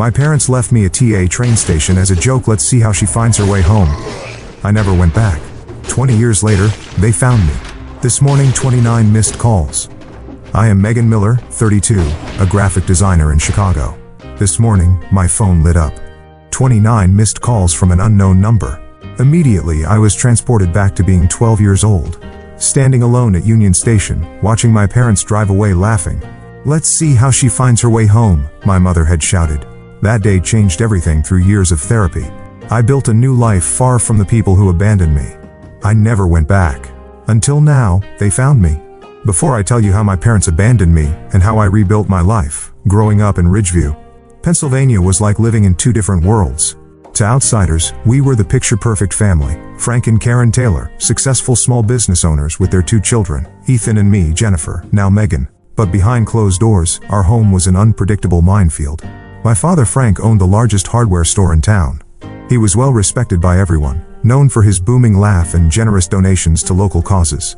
My parents left me at TA train station as a joke. Let's see how she finds her way home. I never went back. 20 years later, they found me. This morning, 29 missed calls. I am Megan Miller, 32, a graphic designer in Chicago. This morning, my phone lit up. 29 missed calls from an unknown number. Immediately, I was transported back to being 12 years old. Standing alone at Union Station, watching my parents drive away laughing. Let's see how she finds her way home, my mother had shouted. That day changed everything through years of therapy. I built a new life far from the people who abandoned me. I never went back. Until now, they found me. Before I tell you how my parents abandoned me and how I rebuilt my life, growing up in Ridgeview, Pennsylvania was like living in two different worlds. To outsiders, we were the picture-perfect family. Frank and Karen Taylor, successful small business owners with their 2 children, Ethan and me, Jennifer, now Megan. But behind closed doors, our home was an unpredictable minefield. My father Frank owned the largest hardware store in town. He was well respected by everyone, known for his booming laugh and generous donations to local causes.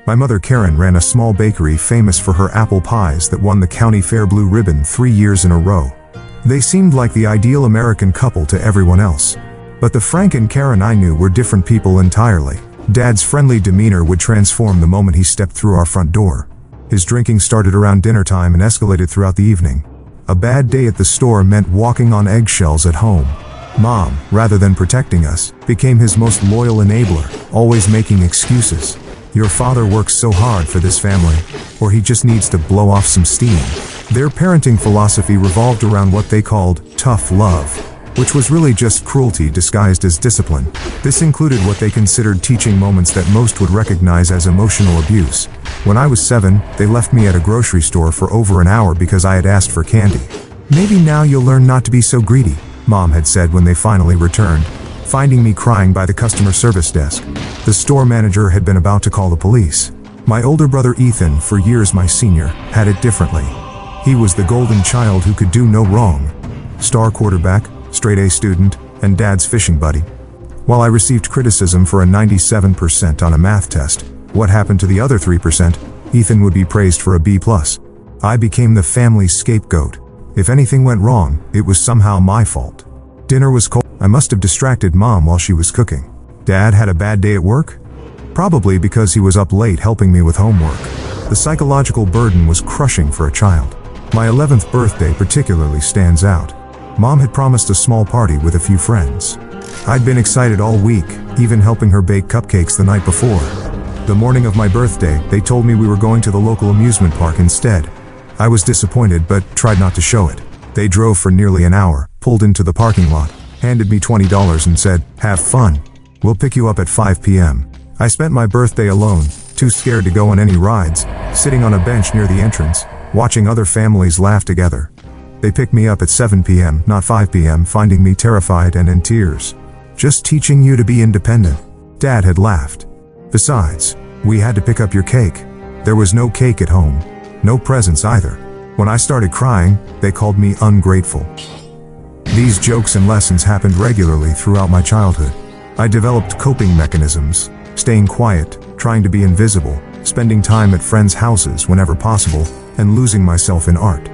My mother Karen ran a small bakery famous for her apple pies that won the county fair blue ribbon 3 years in a row. They seemed like the ideal American couple to everyone else. But the Frank and Karen I knew were different people entirely. Dad's friendly demeanor would transform the moment he stepped through our front door. His drinking started around dinner time and escalated throughout the evening. A bad day at the store meant walking on eggshells at home. Mom, rather than protecting us, became his most loyal enabler, always making excuses. Your father works so hard for this family, or he just needs to blow off some steam. Their parenting philosophy revolved around what they called tough love, which was really just cruelty disguised as discipline. This included what they considered teaching moments that most would recognize as emotional abuse. When I was 7, they left me at a grocery store for over an hour because I had asked for candy. Maybe now you'll learn not to be so greedy, Mom had said when they finally returned, finding me crying by the customer service desk. The store manager had been about to call the police. My older brother Ethan, for years my senior, had it differently. He was the golden child who could do no wrong. Star quarterback, straight A student, and Dad's fishing buddy. While I received criticism for a 97% on a math test, what happened to the other 3%? Ethan would be praised for a B+. I became the family's scapegoat. If anything went wrong, it was somehow my fault. Dinner was cold. I must have distracted Mom while she was cooking. Dad had a bad day at work? Probably because he was up late helping me with homework. The psychological burden was crushing for a child. My 11th birthday particularly stands out. Mom had promised a small party with a few friends. I'd been excited all week, even helping her bake cupcakes the night before. The morning of my birthday, they told me we were going to the local amusement park instead. I was disappointed but tried not to show it. They drove for nearly an hour, pulled into the parking lot, handed me $20 and said, "Have fun. We'll pick you up at 5 p.m. I spent my birthday alone, too scared to go on any rides, sitting on a bench near the entrance, watching other families laugh together. They picked me up at 7 p.m., not 5 p.m., finding me terrified and in tears. Just teaching you to be independent." Dad had laughed. "Besides, we had to pick up your cake. There was no cake at home. No presents either." When I started crying, they called me ungrateful. These jokes and lessons happened regularly throughout my childhood. I developed coping mechanisms, staying quiet, trying to be invisible, spending time at friends' houses whenever possible, and losing myself in art.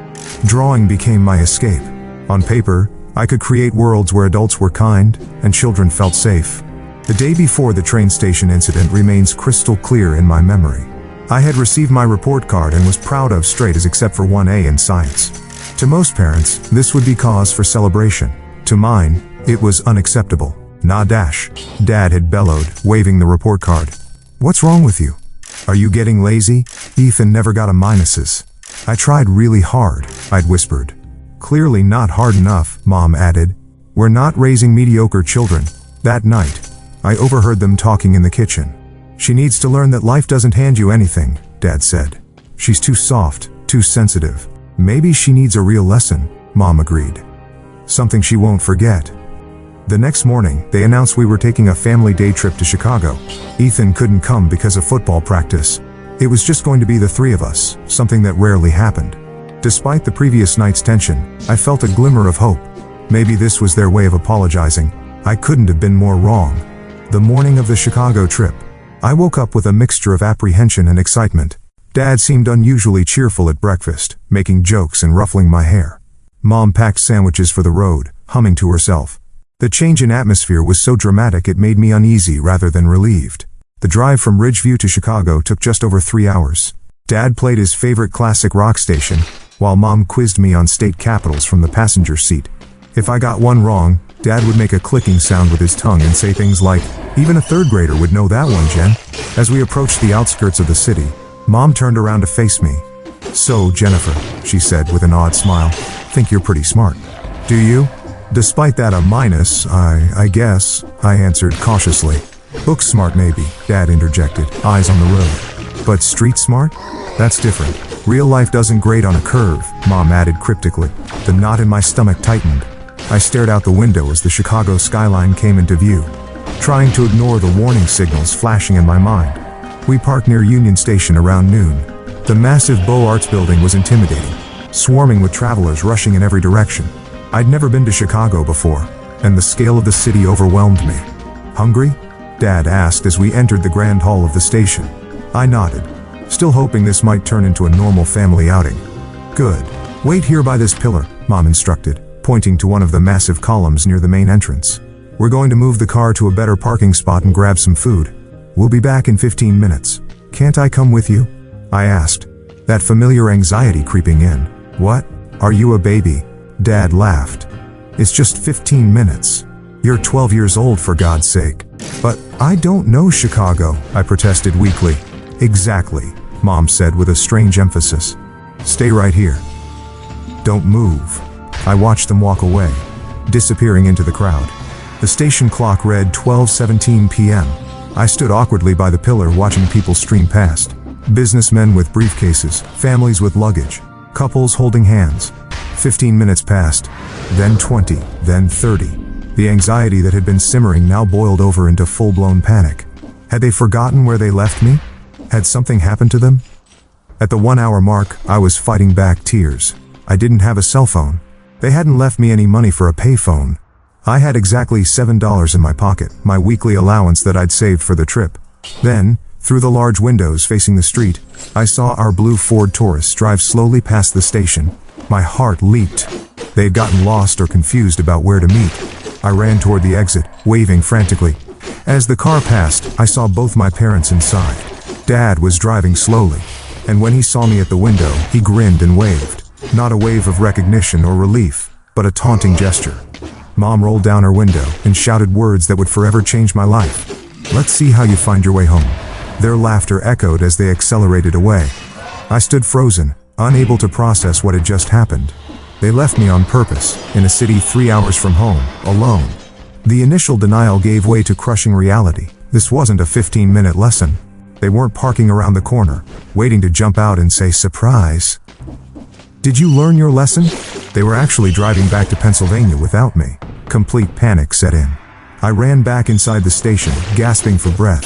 Drawing became my escape. On paper, I could create worlds where adults were kind and children felt safe. The day before the train station incident remains crystal clear in my memory. I had received my report card and was proud of straight A's except for 1A in science. To most parents, this would be cause for celebration. To mine, it was unacceptable. "Nah dash," Dad had bellowed, waving the report card. "What's wrong with you? Are you getting lazy? Ethan never got a minuses." "I tried really hard," I'd whispered. "Clearly not hard enough," Mom added. "We're not raising mediocre children." That night, I overheard them talking in the kitchen. "She needs to learn that life doesn't hand you anything," Dad said. "She's too soft, too sensitive. Maybe she needs a real lesson," Mom agreed. "Something she won't forget." The next morning, they announced we were taking a family day trip to Chicago. Ethan couldn't come because of football practice. It was just going to be the 3 of us, something that rarely happened. Despite the previous night's tension, I felt a glimmer of hope. Maybe this was their way of apologizing. I couldn't have been more wrong. The morning of the Chicago trip, I woke up with a mixture of apprehension and excitement. Dad seemed unusually cheerful at breakfast, making jokes and ruffling my hair. Mom packed sandwiches for the road, humming to herself. The change in atmosphere was so dramatic it made me uneasy rather than relieved. The drive from Ridgeview to Chicago took just over 3 hours. Dad played his favorite classic rock station, while Mom quizzed me on state capitals from the passenger seat. If I got one wrong, Dad would make a clicking sound with his tongue and say things like, "Even a third grader would know that one, Jen." As we approached the outskirts of the city, Mom turned around to face me. "So, Jennifer," she said with an odd smile, "think you're pretty smart. Do you?" "Despite that a minus, I guess," I answered cautiously. "Book smart maybe," Dad interjected, eyes on the road. "But street smart? That's different. Real life doesn't grade on a curve," Mom added cryptically. The knot in my stomach tightened. I stared out the window as the Chicago skyline came into view, trying to ignore the warning signals flashing in my mind. We parked near Union Station around noon. The massive Beaux Arts building was intimidating, swarming with travelers rushing in every direction. I'd never been to Chicago before, and the scale of the city overwhelmed me. "Hungry?" Dad asked as we entered the grand hall of the station. I nodded, still hoping this might turn into a normal family outing. "Good. Wait here by this pillar," Mom instructed, pointing to one of the massive columns near the main entrance. "We're going to move the car to a better parking spot and grab some food. We'll be back in 15 minutes. Can't I come with you?" I asked, that familiar anxiety creeping in. "What? Are you a baby?" Dad laughed. "It's just 15 minutes. You're 12 years old, for God's sake." "But I don't know Chicago," I protested weakly. "Exactly," Mom said with a strange emphasis. "Stay right here. Don't move." I watched them walk away, disappearing into the crowd. The station clock read 12:17 p.m. I stood awkwardly by the pillar watching people stream past. Businessmen with briefcases, families with luggage, couples holding hands. 15 minutes passed, then 20, then 30. The anxiety that had been simmering now boiled over into full-blown panic. Had they forgotten where they left me? Had something happened to them? At the 1-hour mark, I was fighting back tears. I didn't have a cell phone. They hadn't left me any money for a payphone. I had exactly $7 in my pocket, my weekly allowance that I'd saved for the trip. Then, through the large windows facing the street, I saw our blue Ford Taurus drive slowly past the station. My heart leaped. They had gotten lost or confused about where to meet. I ran toward the exit, waving frantically. As the car passed, I saw both my parents inside. Dad was driving slowly, and when he saw me at the window, he grinned and waved. Not a wave of recognition or relief, but a taunting gesture. Mom rolled down her window and shouted words that would forever change my life. "Let's see how you find your way home." Their laughter echoed as they accelerated away. I stood frozen, unable to process what had just happened. They left me on purpose, in a city 3 hours from home, alone. The initial denial gave way to crushing reality. This wasn't a 15-minute lesson. They weren't parking around the corner, waiting to jump out and say, "Surprise." "Did you learn your lesson?" They were actually driving back to Pennsylvania without me. Complete panic set in. I ran back inside the station, gasping for breath,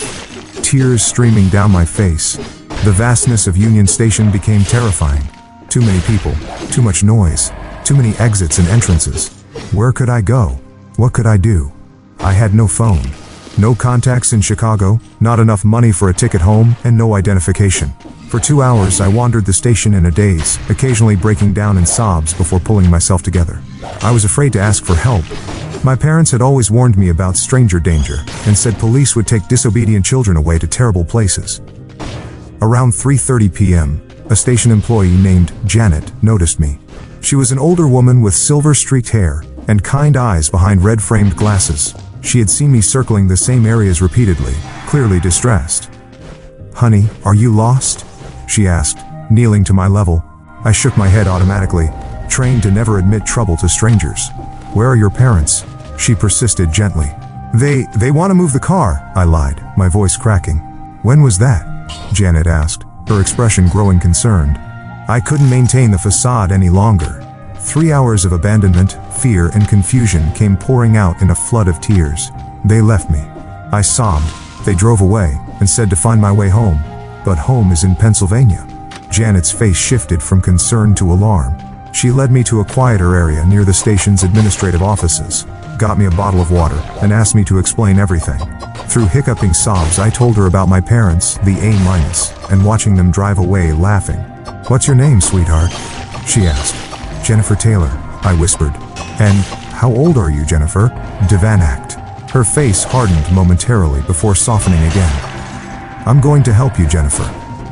tears streaming down my face. The vastness of Union Station became terrifying. Too many people, too much noise, too many exits and entrances. Where could I go? What could I do? I had no phone, no contacts in Chicago, not enough money for a ticket home, and no identification. For 2 hours, I wandered the station in a daze, occasionally breaking down in sobs before pulling myself together. I was afraid to ask for help. My parents had always warned me about stranger danger, and said police would take disobedient children away to terrible places. Around 3:30 p.m., a station employee named Janet noticed me. She was an older woman with silver-streaked hair and kind eyes behind red-framed glasses. She had seen me circling the same areas repeatedly, clearly distressed. "Honey, are you lost?" she asked, kneeling to my level. I shook my head automatically, trained to never admit trouble to strangers. "Where are your parents?" she persisted gently. They want to move the car," I lied, my voice cracking. "When was that?" Janet asked, her expression growing concerned. I couldn't maintain the facade any longer. 3 hours of abandonment, fear, and confusion came pouring out in a flood of tears. "They left me." I sobbed. "They drove away and said to find my way home. But home is in Pennsylvania." Janet's face shifted from concern to alarm. She led me to a quieter area near the station's administrative offices, got me a bottle of water, and asked me to explain everything. Through hiccuping sobs, I told her about my parents, the A-, and watching them drive away laughing. "What's your name, sweetheart?" she asked. "Jennifer Taylor." I whispered. And how old are you, Jennifer? Devanact. Her face hardened momentarily before softening again. I'm going to help you, Jennifer.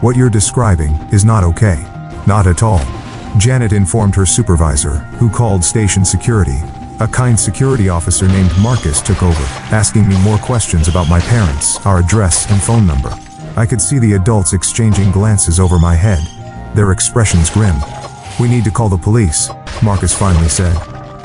What you're describing is not okay. Not at all. Janet informed her supervisor, who called station security. A kind security officer named Marcus took over, asking me more questions about my parents, our address, and phone number. I could see the adults exchanging glances over my head, their expressions grim. We need to call the police, Marcus finally said.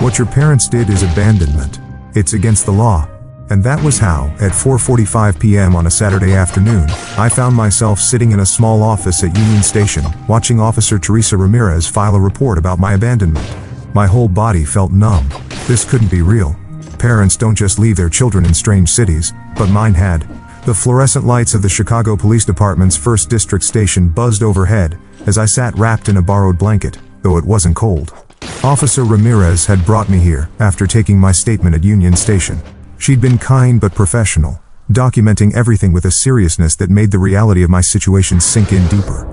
What your parents did is abandonment. It's against the law. And that was how, at 4:45 p.m. on a Saturday afternoon, I found myself sitting in a small office at Union Station, watching Officer Teresa Ramirez file a report about my abandonment. My whole body felt numb. This couldn't be real. Parents don't just leave their children in strange cities, but mine had. The fluorescent lights of the Chicago Police Department's 1st District station buzzed overhead as I sat wrapped in a borrowed blanket, though it wasn't cold. Officer Ramirez had brought me here after taking my statement at Union Station. She'd been kind but professional, documenting everything with a seriousness that made the reality of my situation sink in deeper.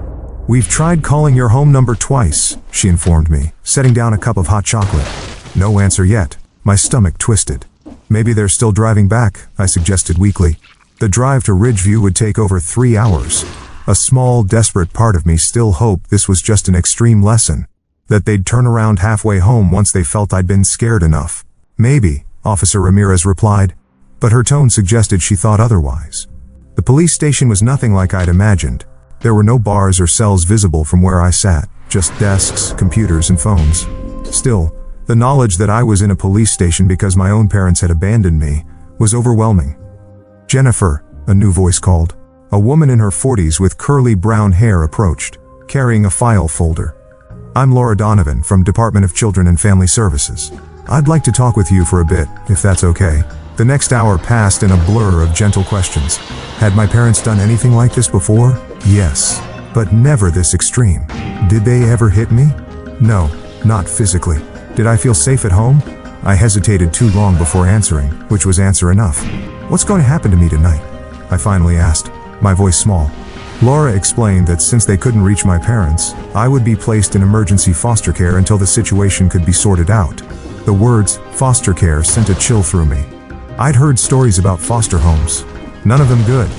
We've tried calling your home number twice, she informed me, setting down a cup of hot chocolate. No answer yet. My stomach twisted. Maybe they're still driving back, I suggested weakly. The drive to Ridgeview would take over 3 hours. A small, desperate part of me still hoped this was just an extreme lesson, that they'd turn around halfway home once they felt I'd been scared enough. Maybe, Officer Ramirez replied, but her tone suggested she thought otherwise. The police station was nothing like I'd imagined. There were no bars or cells visible from where I sat, just desks, computers, and phones. Still, the knowledge that I was in a police station because my own parents had abandoned me was overwhelming. Jennifer, a new voice called. A woman in her 40s with curly brown hair approached, carrying a file folder. I'm Laura Donovan from Department of Children and Family Services. I'd like to talk with you for a bit, if that's okay. The next hour passed in a blur of gentle questions. Had my parents done anything like this before? Yes. But never this extreme. Did they ever hit me? No, not physically. Did I feel safe at home? I hesitated too long before answering, which was answer enough. What's going to happen to me tonight? I finally asked, my voice small. Laura explained that since they couldn't reach my parents, I would be placed in emergency foster care until the situation could be sorted out. The words, foster care, sent a chill through me. I'd heard stories about foster homes. None of them good.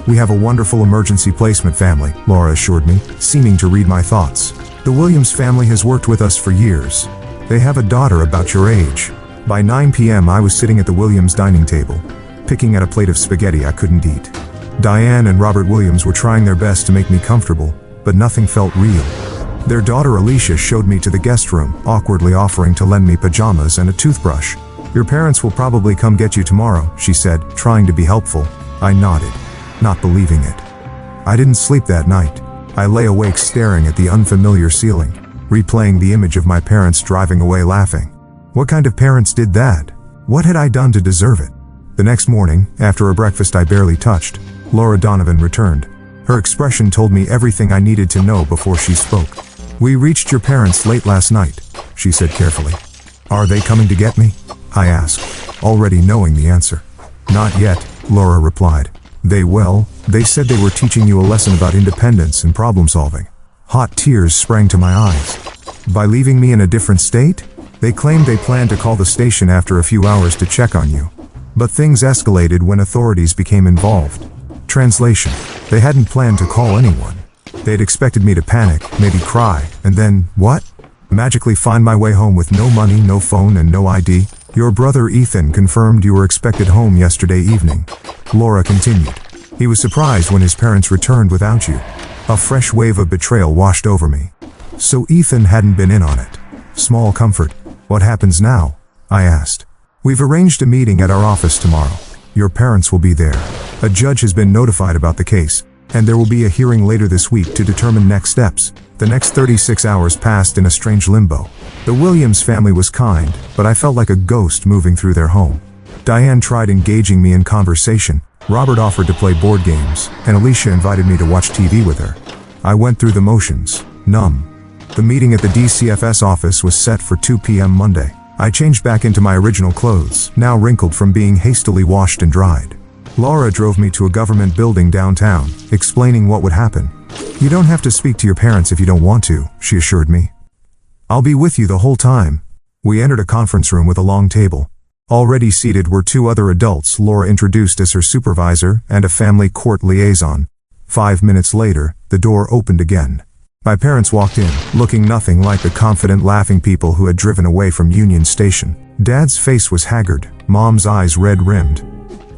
We have a wonderful emergency placement family, Laura assured me, seeming to read my thoughts. The Williams family has worked with us for years. They have a daughter about your age. By 9 p.m. I was sitting at the Williams dining table, picking at a plate of spaghetti I couldn't eat. Diane and Robert Williams were trying their best to make me comfortable, but nothing felt real. Their daughter Alicia showed me to the guest room, awkwardly offering to lend me pajamas and a toothbrush. Your parents will probably come get you tomorrow, she said, trying to be helpful. I nodded, not believing it. I didn't sleep that night. I lay awake staring at the unfamiliar ceiling, replaying the image of my parents driving away laughing. What kind of parents did that? What had I done to deserve it? The next morning, after a breakfast I barely touched, Laura Donovan returned. Her expression told me everything I needed to know before she spoke. We reached your parents late last night, she said carefully. Are they coming to get me? I asked, already knowing the answer. Not yet, Laura replied. They said they were teaching you a lesson about independence and problem solving. Hot tears sprang to my eyes. By leaving me in a different state? They claimed they planned to call the station after a few hours to check on you. But things escalated when authorities became involved. Translation: they hadn't planned to call anyone. They'd expected me to panic, maybe cry, and then, what? Magically find my way home with no money, no phone, and no ID? Your brother Ethan confirmed you were expected home yesterday evening. Laura continued. He was surprised when his parents returned without you. A fresh wave of betrayal washed over me. So Ethan hadn't been in on it. Small comfort. What happens now? I asked. We've arranged a meeting at our office tomorrow. Your parents will be there. A judge has been notified about the case, and there will be a hearing later this week to determine next steps. The next 36 hours passed in a strange limbo. The Williams family was kind, but I felt like a ghost moving through their home. Diane tried engaging me in conversation. Robert offered to play board games, and Alicia invited me to watch TV with her. I went through the motions, numb. The meeting at the DCFS office was set for 2 p.m. Monday. I changed back into my original clothes, now wrinkled from being hastily washed and dried. Laura drove me to a government building downtown, explaining what would happen. You don't have to speak to your parents if you don't want to, she assured me. I'll be with you the whole time. We entered a conference room with a long table. Already seated were two other adults Laura introduced as her supervisor and a family court liaison. 5 minutes later, the door opened again. My parents walked in, looking nothing like the confident, laughing people who had driven away from Union Station. Dad's face was haggard, Mom's eyes red-rimmed.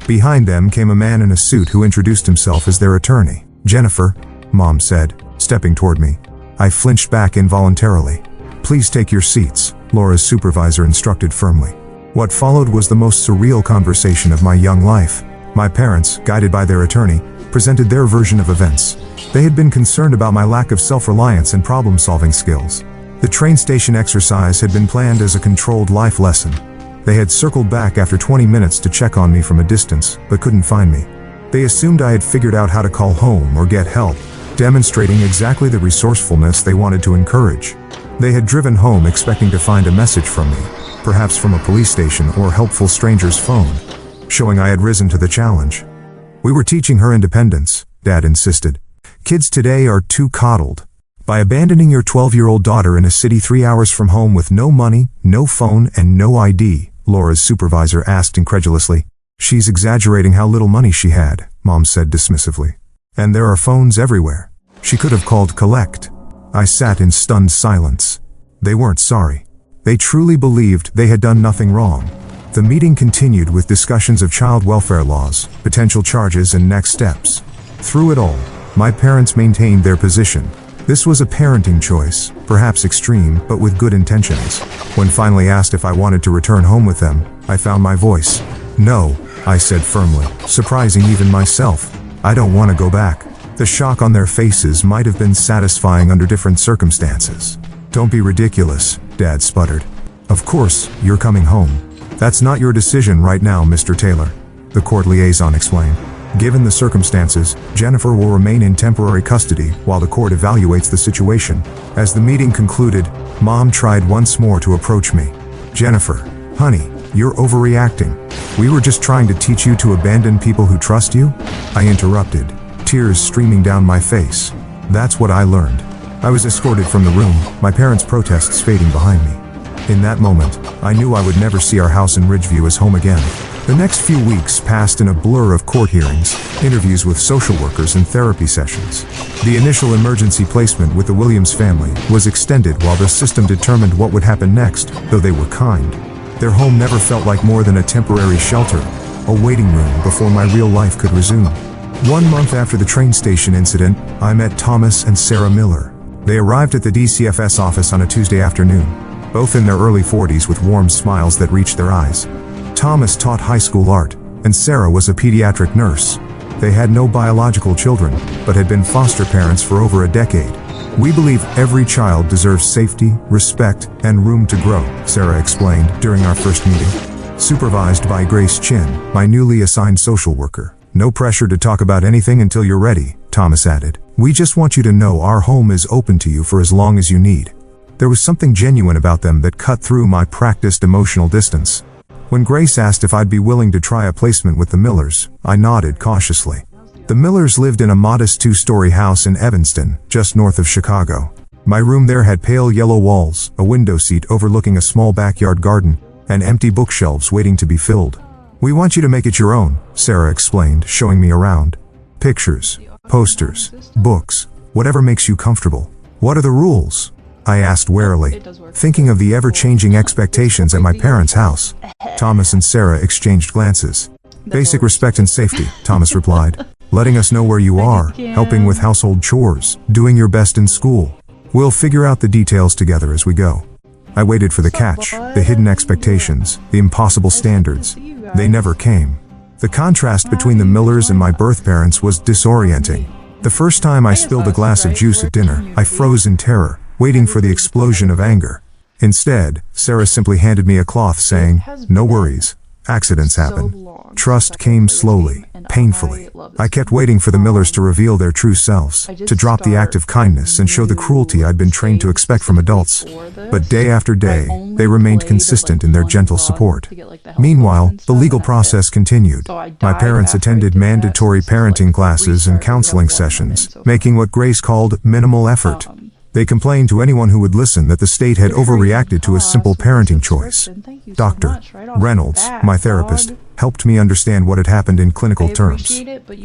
Behind them came a man in a suit who introduced himself as their attorney. "Jennifer," Mom said, stepping toward me. I flinched back involuntarily. "Please take your seats," Laura's supervisor instructed firmly. What followed was the most surreal conversation of my young life. My parents, guided by their attorney, presented their version of events. They had been concerned about my lack of self-reliance and problem-solving skills. The train station exercise had been planned as a controlled life lesson. They had circled back after 20 minutes to check on me from a distance, but couldn't find me. They assumed I had figured out how to call home or get help, demonstrating exactly the resourcefulness they wanted to encourage. They had driven home expecting to find a message from me, perhaps from a police station or a helpful stranger's phone, showing I had risen to the challenge. "We were teaching her independence," Dad insisted. "Kids today are too coddled. By abandoning your 12-year-old daughter in a city 3 hours from home with no money, no phone, and no ID," Laura's supervisor asked incredulously. "She's exaggerating how little money she had," Mom said dismissively. "And there are phones everywhere. She could have called collect." I sat in stunned silence. They weren't sorry. They truly believed they had done nothing wrong. The meeting continued with discussions of child welfare laws, potential charges, and next steps. Through it all, my parents maintained their position. This was a parenting choice, perhaps extreme, but with good intentions. When finally asked if I wanted to return home with them, I found my voice. "No," I said firmly, surprising even myself. "I don't want to go back." The shock on their faces might have been satisfying under different circumstances. "Don't be ridiculous," Dad sputtered. "Of course, you're coming home. That's not your decision right now, Mr. Taylor," the court liaison explained. "Given the circumstances, Jennifer will remain in temporary custody while the court evaluates the situation." As the meeting concluded, Mom tried once more to approach me. "Jennifer, honey, you're overreacting. We were just trying to teach you to abandon people who trust you?" I interrupted, tears streaming down my face. "That's what I learned." I was escorted from the room, my parents' protests fading behind me. In that moment, I knew I would never see our house in Ridgeview as home again. The next few weeks passed in a blur of court hearings, interviews with social workers, and therapy sessions. The initial emergency placement with the Williams family was extended while the system determined what would happen next, though they were kind. Their home never felt like more than a temporary shelter, a waiting room before my real life could resume. 1 month after the train station incident, I met Thomas and Sarah Miller. They arrived at the DCFS office on a Tuesday afternoon, both in their early 40s with warm smiles that reached their eyes. Thomas taught high school art, and Sarah was a pediatric nurse. They had no biological children, but had been foster parents for over a decade. "We believe every child deserves safety, respect, and room to grow," Sarah explained during our first meeting. Supervised by Grace Chin, my newly assigned social worker. "No pressure to talk about anything until you're ready," Thomas added. "We just want you to know our home is open to you for as long as you need." There was something genuine about them that cut through my practiced emotional distance. When Grace asked if I'd be willing to try a placement with the Millers, I nodded cautiously. The Millers lived in a modest 2-story house in Evanston, just north of Chicago. My room there had pale yellow walls, a window seat overlooking a small backyard garden, and empty bookshelves waiting to be filled. "We want you to make it your own," Sarah explained, showing me around. "Pictures, posters, books, whatever makes you comfortable." "What are the rules?" I asked warily, thinking of the ever-changing expectations at my parents' house. Thomas and Sarah exchanged glances. "Basic respect and safety," Thomas replied. "Letting us know where you are, helping with household chores, doing your best in school. We'll figure out the details together as we go." I waited for the catch, the hidden expectations, the impossible standards. They never came. The contrast between the Millers and my birth parents was disorienting. The first time I spilled a glass of juice at dinner, I froze in terror, waiting for the explosion of anger. Instead, Sarah simply handed me a cloth saying, "No worries. Accidents happen." Trust came slowly, painfully. I kept waiting for the Millers to reveal their true selves, to drop the act of kindness and show the cruelty I'd been trained to expect from adults. But day after day, they remained consistent in their gentle support. Meanwhile, the legal process continued. My parents attended mandatory parenting classes and counseling sessions, making what Grace called minimal effort. They complained to anyone who would listen that the state had overreacted to a simple parenting choice. Dr. Reynolds, my therapist, helped me understand what had happened in clinical terms.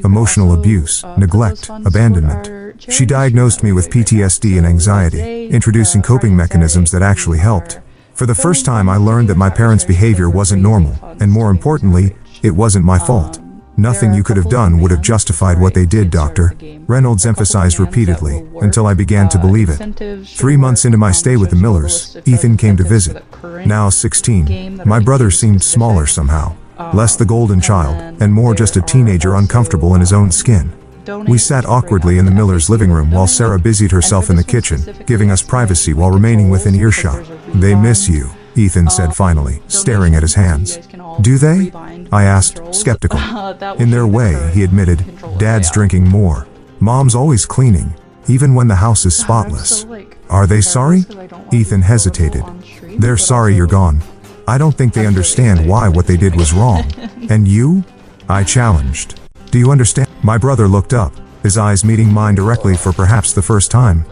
Emotional abuse, neglect, abandonment. She diagnosed me with PTSD and anxiety, introducing coping mechanisms that actually helped. For the first time, I learned that my parents' behavior wasn't normal, and more importantly, it wasn't my fault. Nothing you could have done would have justified what they did, Doctor. Reynolds emphasized repeatedly, until I began to believe it. 3 months into my stay with the Millers, Ethan came to visit. Now 16, my brother seemed smaller somehow. Less the golden child, and more just a teenager uncomfortable in his own skin. We sat awkwardly in the Millers' living room while Sarah busied herself in the kitchen, giving us privacy while remaining within earshot. They miss you, Ethan said finally, staring at his hands. Do they? I asked, skeptical. In their way, he admitted, Dad's drinking more. Mom's always cleaning, even when the house is spotless. Are they sorry? Ethan hesitated. They're sorry you're gone. I don't think they understand why what they did was wrong. And you? I challenged. Do you understand? My brother looked up, his eyes meeting mine directly for perhaps the first time.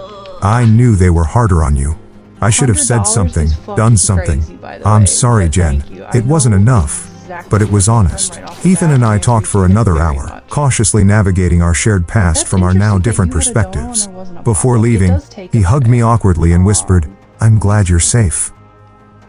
I knew they were harder on you. I should have said something, done something. I'm sorry, Jen. It wasn't enough. But it was honest. Ethan and I talked for another hour, cautiously navigating our shared past from our now different perspectives. Before leaving, he hugged me awkwardly and whispered, I'm glad you're safe.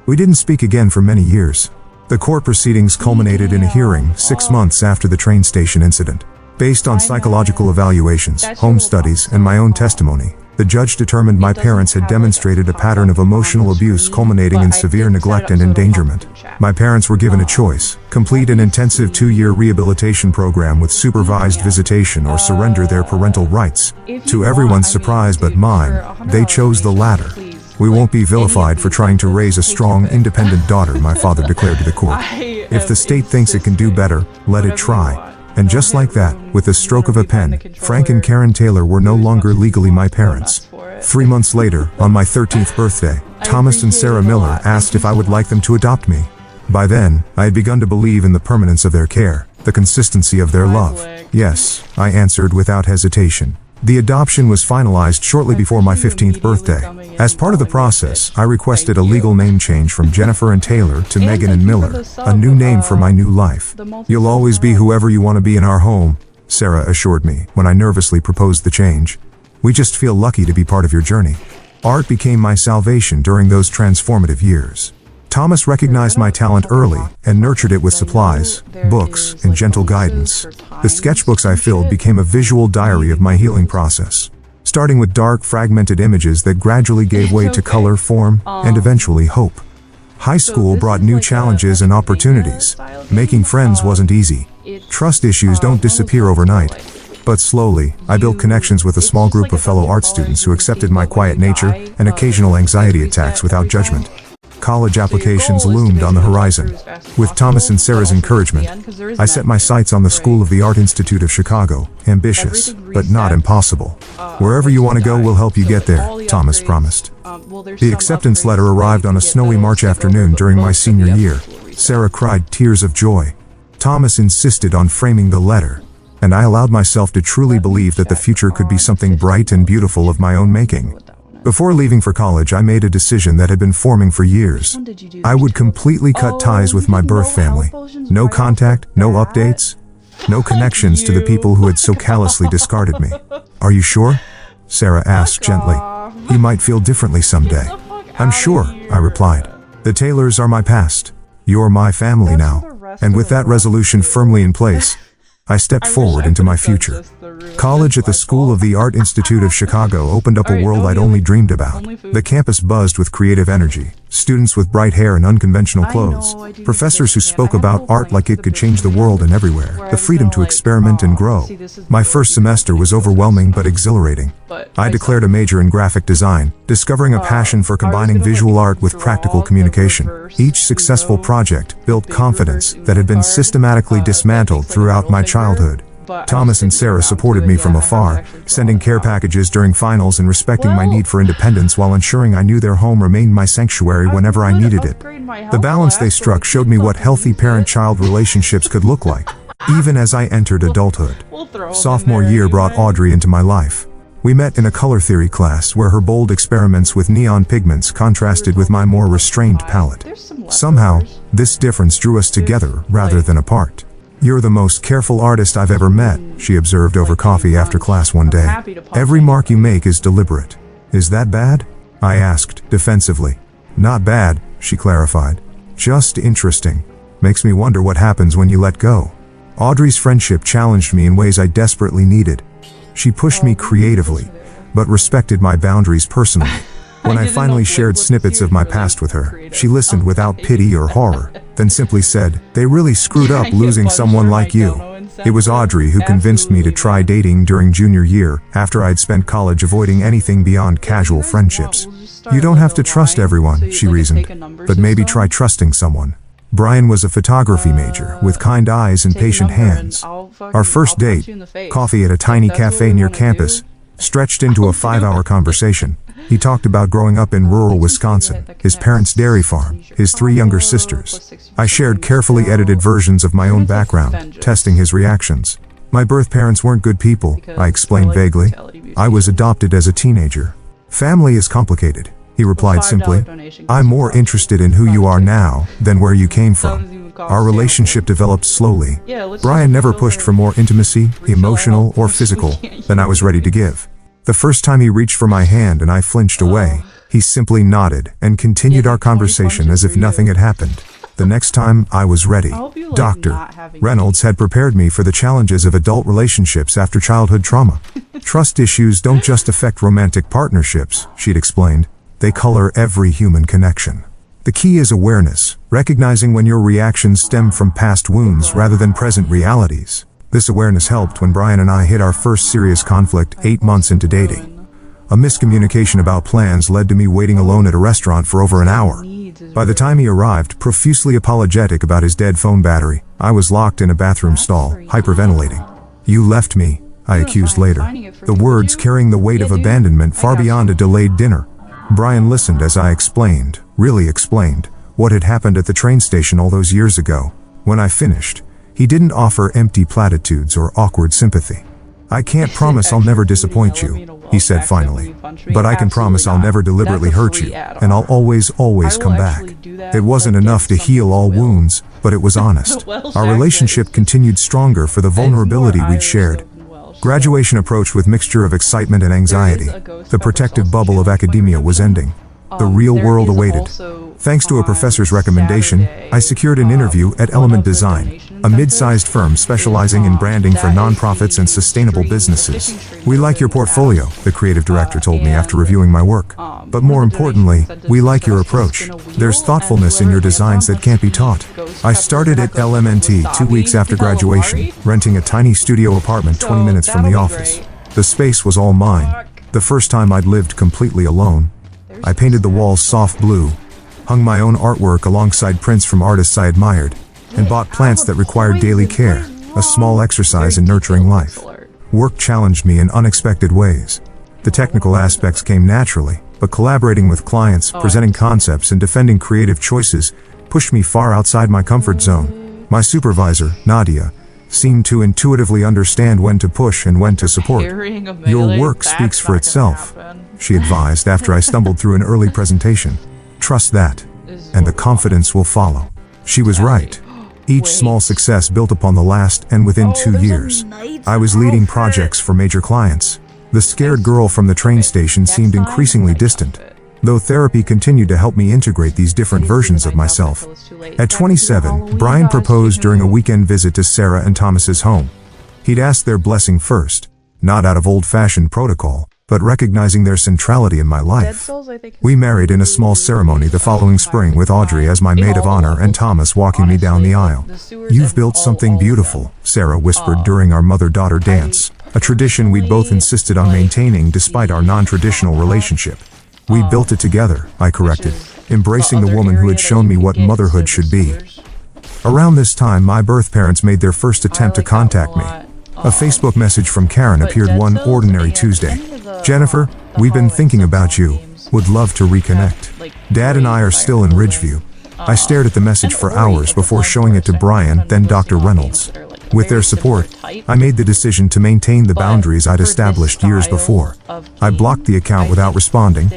We didn't speak again for many years. The court proceedings culminated in a hearing 6 months after the train station incident. Based on psychological evaluations, home studies, and my own testimony, the judge determined my parents had demonstrated a pattern of emotional abuse culminating in severe neglect and endangerment. My parents were given a choice: complete an intensive 2-year rehabilitation program with supervised visitation or surrender their parental rights. To everyone's surprise but mine, they chose the latter. We won't be vilified for trying to raise a strong, independent daughter, my father declared to the court. If the state thinks it can do better, let it try. And just like that, with the stroke of a pen, Frank and Karen Taylor were no longer legally my parents. 3 months later, on my 13th birthday, Thomas and Sarah Miller asked if I would like them to adopt me. By then, I had begun to believe in the permanence of their care, the consistency of their love. Yes, I answered without hesitation. The adoption was finalized shortly before my 15th birthday. As part of the process, I requested a legal name change from Jennifer and Taylor to Megan and Miller, a new name for my new life. You'll always be whoever you want to be in our home, Sarah assured me when I nervously proposed the change. We just feel lucky to be part of your journey. Art became my salvation during those transformative years. Thomas recognized my talent early and nurtured it with supplies, books, and gentle guidance. The sketchbooks I filled became a visual diary of my healing process, starting with dark, fragmented images that gradually gave way to color, form, and eventually hope. High school brought new challenges and opportunities. Making friends wasn't easy. Trust issues don't disappear overnight. But slowly, I built connections with a small group of fellow art students who accepted my quiet nature and occasional anxiety attacks without judgment. College applications loomed on the horizon. With Thomas and Sarah's encouragement, I set my sights on the School of the Art Institute of Chicago. Ambitious, but not impossible. Wherever you want to go, we'll help you get there, Thomas promised. The acceptance letter arrived on a snowy March afternoon during my senior year. Sarah cried tears of joy. Thomas insisted on framing the letter, and I allowed myself to truly believe that the future could be something bright and beautiful of my own making. Before leaving for college, I made a decision that had been forming for years. I would completely cut ties with my birth family. No contact, no updates, no connections to the people who had so callously discarded me. Are you sure? Sarah asked gently. You might feel differently someday. I'm sure, I replied. The Taylors are my past. You're my family now. And with that resolution firmly in place, I stepped forward into my future. College at the School of the Art Institute of Chicago opened up a world I'd only dreamed about. The campus buzzed with creative energy, students with bright hair and unconventional clothes, professors who spoke about art like it could change the world and everywhere, the freedom to experiment and grow. My first semester was overwhelming but exhilarating. I declared a major in graphic design, discovering a passion for combining visual art with practical communication. Each successful project built confidence that had been systematically dismantled throughout my childhood. Thomas and Sarah supported me from afar, sending care packages during finals and respecting my need for independence while ensuring I knew their home remained my sanctuary whenever I needed it. The balance they struck showed me what healthy parent-child relationships could look like, even as I entered adulthood. Sophomore year brought Audrey into my life. We met in a color theory class where her bold experiments with neon pigments contrasted with my more restrained palette. Somehow, this difference drew us together rather than apart. "You're the most careful artist I've ever met," she observed over coffee after class one day. "Every mark you make is deliberate." "Is that bad?" I asked, defensively. "Not bad," she clarified. "Just interesting. Makes me wonder what happens when you let go." Audrey's friendship challenged me in ways I desperately needed. She pushed me creatively, but respected my boundaries personally. When I finally shared snippets of my past with her, she listened without pity or horror, then simply said, "They really screwed up losing someone like you." It was Audrey who convinced me to try dating during junior year after I'd spent college avoiding anything beyond casual friendships. "You don't have to trust everyone," she reasoned, "but maybe try trusting someone." Brian was a photography major with kind eyes and patient hands. Our first date, coffee at a tiny cafe near campus, stretched into a 5-hour conversation. He talked about growing up in rural Wisconsin, his parents' dairy farm, his 3 younger sisters. I shared carefully edited versions of my own background, testing his reactions. "My birth parents weren't good people," I explained vaguely. "I was adopted as a teenager." "Family is complicated," he replied simply. "I'm more interested in who you are now than where you came from." Our relationship developed slowly. Brian never pushed for more intimacy, emotional or physical, than I was ready to give. The first time he reached for my hand and I flinched away, he simply nodded and continued our conversation as if nothing had happened. The next time, I was ready. Dr. Reynolds had prepared me for the challenges of adult relationships after childhood trauma. "Trust issues don't just affect romantic partnerships," she'd explained. "They color every human connection. The key is awareness, recognizing when your reactions stem from past wounds rather than present realities." This awareness helped when Brian and I hit our first serious conflict 8 months into dating. A miscommunication about plans led to me waiting alone at a restaurant for over an hour. By the time he arrived, profusely apologetic about his dead phone battery, I was locked in a bathroom stall, hyperventilating. "You left me," I accused later, the words carrying the weight of abandonment far beyond a delayed dinner. Brian listened as I explained, really explained, what had happened at the train station all those years ago. When I finished, he didn't offer empty platitudes or awkward sympathy. "I can't promise I'll never disappoint you," he said finally, "but I can promise I'll never deliberately hurt you, and I'll always come back." It wasn't enough to heal all wounds, but it was honest. Our relationship continued stronger for the vulnerability we'd shared. Graduation approached with mixture of excitement and anxiety. The protective bubble of academia was ending. The real world awaited. Thanks to a professor's recommendation, I secured an interview at Element Design, a mid-sized firm specializing in branding for nonprofits and sustainable businesses. "We like your portfolio," the creative director told me after reviewing my work. "But more importantly, we like your approach. There's thoughtfulness in your designs that can't be taught." I started at LMNT 2 weeks after graduation, renting a tiny studio apartment 20 minutes from the office. The space was all mine. The first time I'd lived completely alone. I painted the walls soft blue, hung my own artwork alongside prints from artists I admired, and bought plants that required daily care, a small exercise in nurturing life. Work challenged me in unexpected ways. The technical aspects came naturally, but collaborating with clients, presenting concepts, and defending creative choices pushed me far outside my comfort zone. My supervisor, Nadia, seemed to intuitively understand when to push and when to support. "Your work speaks for itself," she advised after I stumbled through an early presentation. "Trust that, and the confidence will follow." She was right. Each small success built upon the last, and within 2 years, I was leading projects for major clients. The scared girl from the train station seemed increasingly distant, though therapy continued to help me integrate these different versions of myself. At 27, Brian proposed during a weekend visit to Sarah and Thomas's home. He'd asked their blessing first, not out of old-fashioned protocol, but recognizing their centrality in my life. We married in a small ceremony the following spring with Audrey as my maid of honor and Thomas walking me down the aisle. "You've built something beautiful," Sarah whispered during our mother-daughter dance, a tradition we'd both insisted on maintaining despite our non-traditional relationship. "We built it together," I corrected, embracing the woman who had shown me what motherhood should be. Around this time, my birth parents made their first attempt to contact me. A Facebook message from Karen appeared one ordinary Tuesday. "Jennifer, we've been thinking about you. Would love to reconnect. Dad and I are still in Ridgeview." I stared at the message for hours before showing it to Brian, then Dr. Reynolds. With their support, I made the decision to maintain the boundaries I'd established years before. I blocked the account without responding,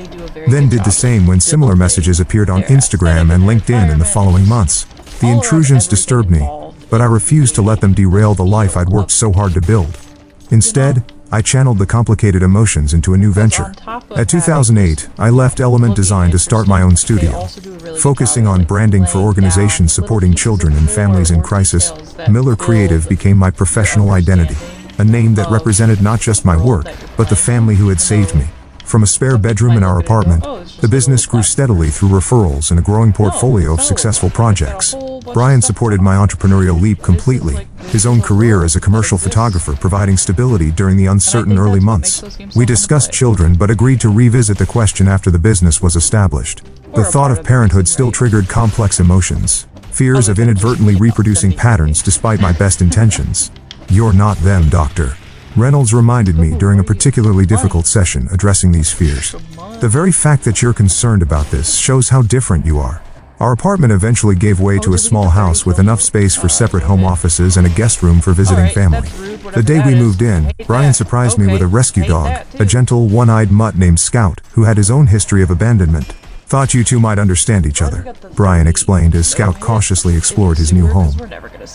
then did the same when similar messages appeared on Instagram and LinkedIn in the following months. The intrusions disturbed me, but I refused to let them derail the life I'd worked so hard to build. Instead, I channeled the complicated emotions into a new venture. At 2008, I left Element Design to start my own studio. Focusing on branding for organizations supporting children and families in crisis, Miller Creative became my professional identity, a name that represented not just my work, but the family who had saved me. From a spare bedroom in our apartment, the business grew steadily through referrals and a growing portfolio of successful projects. Brian supported my entrepreneurial leap completely, his own career as a commercial photographer providing stability during the uncertain early months. We discussed children but agreed to revisit the question after the business was established. The thought of parenthood still triggered complex emotions, fears of inadvertently reproducing patterns despite my best intentions. "You're not them, doctor," Reynolds reminded me during a particularly difficult session addressing these fears. "The very fact that you're concerned about this shows how different you are." Our apartment eventually gave way to a small house with enough space for separate home offices and a guest room for visiting family. The day we moved in, Brian surprised me with a rescue dog, a gentle, one-eyed mutt named Scout, who had his own history of abandonment. "Thought you two might understand each other," Brian explained as Scout cautiously explored his new home.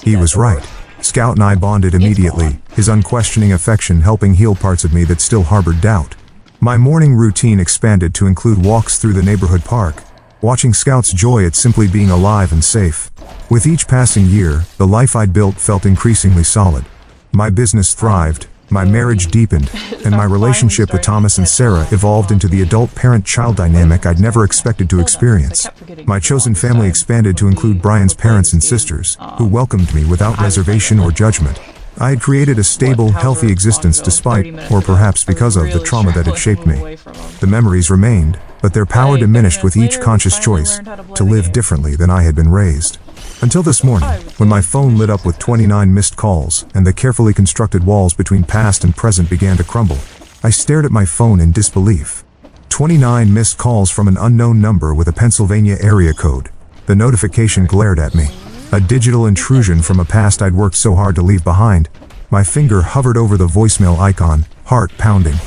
He was right. Scout and I bonded immediately, his unquestioning affection helping heal parts of me that still harbored doubt. My morning routine expanded to include walks through the neighborhood park, watching Scout's joy at simply being alive and safe. With each passing year, the life I'd built felt increasingly solid. My business thrived, my marriage deepened, and my relationship with Thomas and Sarah evolved into the adult parent-child dynamic I'd never expected to experience. My chosen family expanded to include Brian's parents and sisters, who welcomed me without reservation or judgment. I had created a stable, healthy existence despite, or perhaps because of, the trauma that had shaped me. The memories remained, but their power diminished with each conscious choice to live differently than I had been raised. Until this morning, when my phone lit up with 29 missed calls and the carefully constructed walls between past and present began to crumble, I stared at my phone in disbelief. 29 missed calls from an unknown number with a Pennsylvania area code. The notification glared at me. A digital intrusion from a past I'd worked so hard to leave behind. My finger hovered over the voicemail icon, heart pounding.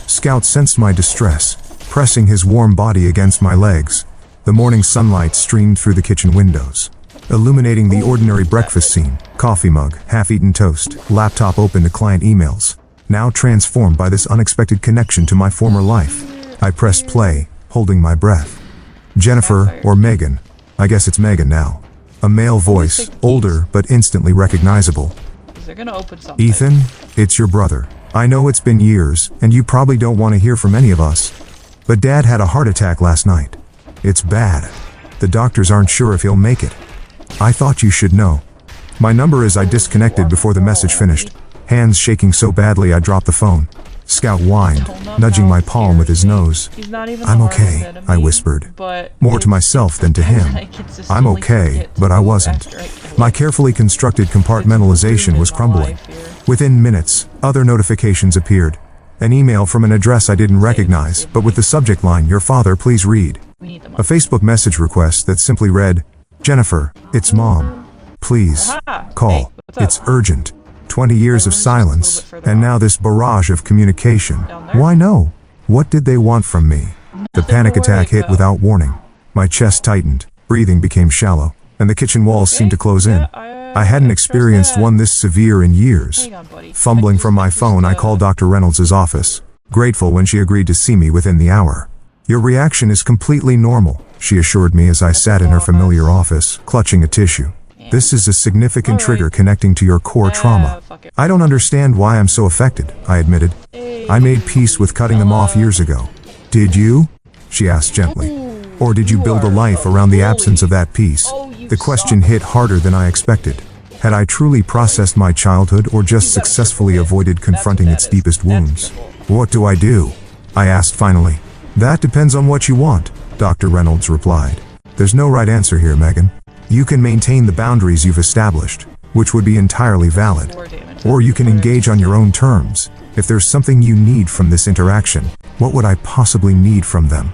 Scout sensed my distress, pressing his warm body against my legs. The morning sunlight streamed through the kitchen windows, illuminating the ordinary breakfast scene. Coffee mug, half-eaten toast, laptop open to client emails, now transformed by this unexpected connection to my former life. I pressed play, holding my breath. Jennifer, or Megan. I guess it's Megan now. A male voice, older but instantly recognizable. "Ethan, it's your brother. I know it's been years, and you probably don't want to hear from any of us. But Dad had a heart attack last night. It's bad. The doctors aren't sure if he'll make it. I thought you should know." My number as I disconnected before the message finished, hands shaking so badly I dropped the phone. Scout whined, nudging my palm with his nose. "I'm okay," I whispered, more to myself than to him. I'm okay, but I wasn't. My carefully constructed compartmentalization was crumbling. Within minutes, other notifications appeared. An email from an address I didn't recognize, but with the subject line, "Your father, please read." A Facebook message request that simply read, "Jennifer, it's Mom. Please, call. It's urgent." 20 years of silence, and now this barrage of communication. Why no? What did they want from me? The panic attack hit without warning. My chest tightened, breathing became shallow, and the kitchen walls seemed to close in. I hadn't experienced one this severe in years. Fumbling from my phone, I called Dr. Reynolds' office, grateful when she agreed to see me within the hour. "Your reaction is completely normal," she assured me as I sat in her familiar office, clutching a tissue. "This is a significant trigger connecting to your core trauma." "I don't understand why I'm so affected," I admitted. "I made peace with cutting them off years ago." "Did you?" she asked gently. "Or did you build a life around the absence of that peace?" The question hit harder than I expected. Had I truly processed my childhood or just successfully avoided confronting its deepest wounds? "What do I do?" I asked finally. "That depends on what you want," Dr. Reynolds replied. "There's no right answer here, Megan. You can maintain the boundaries you've established, which would be entirely valid. Or you can engage on your own terms. If there's something you need from this interaction, what would I possibly need from them?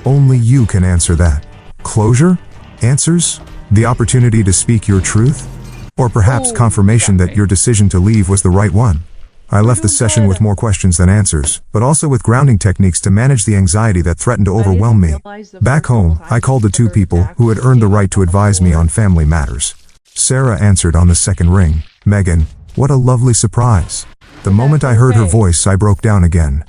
Only you can answer that. Closure? Answers? The opportunity to speak your truth? Or perhaps confirmation that your decision to leave was the right one. I left the session with more questions than answers, but also with grounding techniques to manage the anxiety that threatened to overwhelm me. Back home, I called the two people who had earned the right to advise me on family matters. Sarah answered on the second ring. Megan, what a lovely surprise. The moment I heard her voice, I broke down again.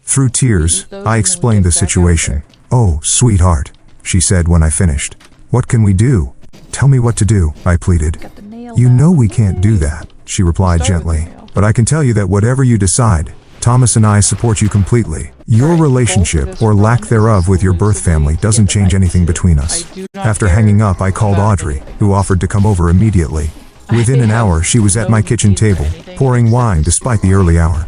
Through tears, I explained the situation. "Oh, sweetheart," she said when I finished. "What can we do? Tell me what to do," I pleaded. "You know we can't do that," she replied gently. "But I can tell you that whatever you decide, Thomas and I support you completely. Your relationship, or lack thereof, with your birth family doesn't change anything between us." After hanging up, I called Audrey, who offered to come over immediately. Within an hour, she was at my kitchen table, pouring wine despite the early hour.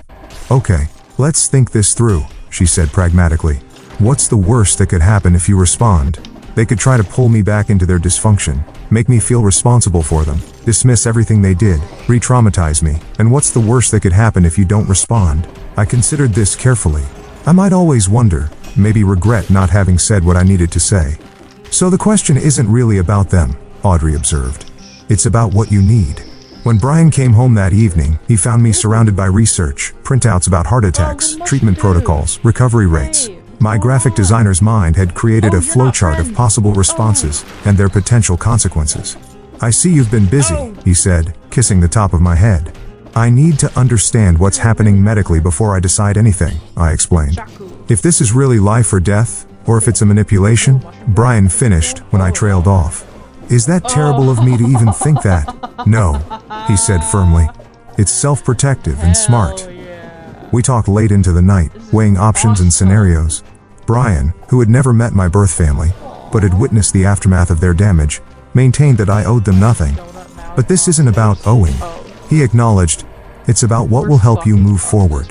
"Okay, let's think this through," she said pragmatically. "What's the worst that could happen if you respond? They could try to pull me back into their dysfunction, make me feel responsible for them, dismiss everything they did, re-traumatize me. And what's the worst that could happen if you don't respond?" I considered this carefully. I might always wonder, maybe regret not having said what I needed to say. "So the question isn't really about them," Audrey observed. "It's about what you need." When Brian came home that evening, he found me surrounded by research, printouts about heart attacks, treatment protocols, recovery rates. My graphic designer's mind had created a flowchart of possible responses and their potential consequences. "I see you've been busy," he said, kissing the top of my head. "I need to understand what's happening medically before I decide anything," I explained. "If this is really life or death, or if it's a manipulation," Brian finished when I trailed off. "Is that terrible of me to even think that?" "No," he said firmly. "It's self-protective and smart." We talked late into the night, weighing options and scenarios. Brian, who had never met my birth family, but had witnessed the aftermath of their damage, maintained that I owed them nothing. "But this isn't about owing," he acknowledged. "It's about what will help you move forward."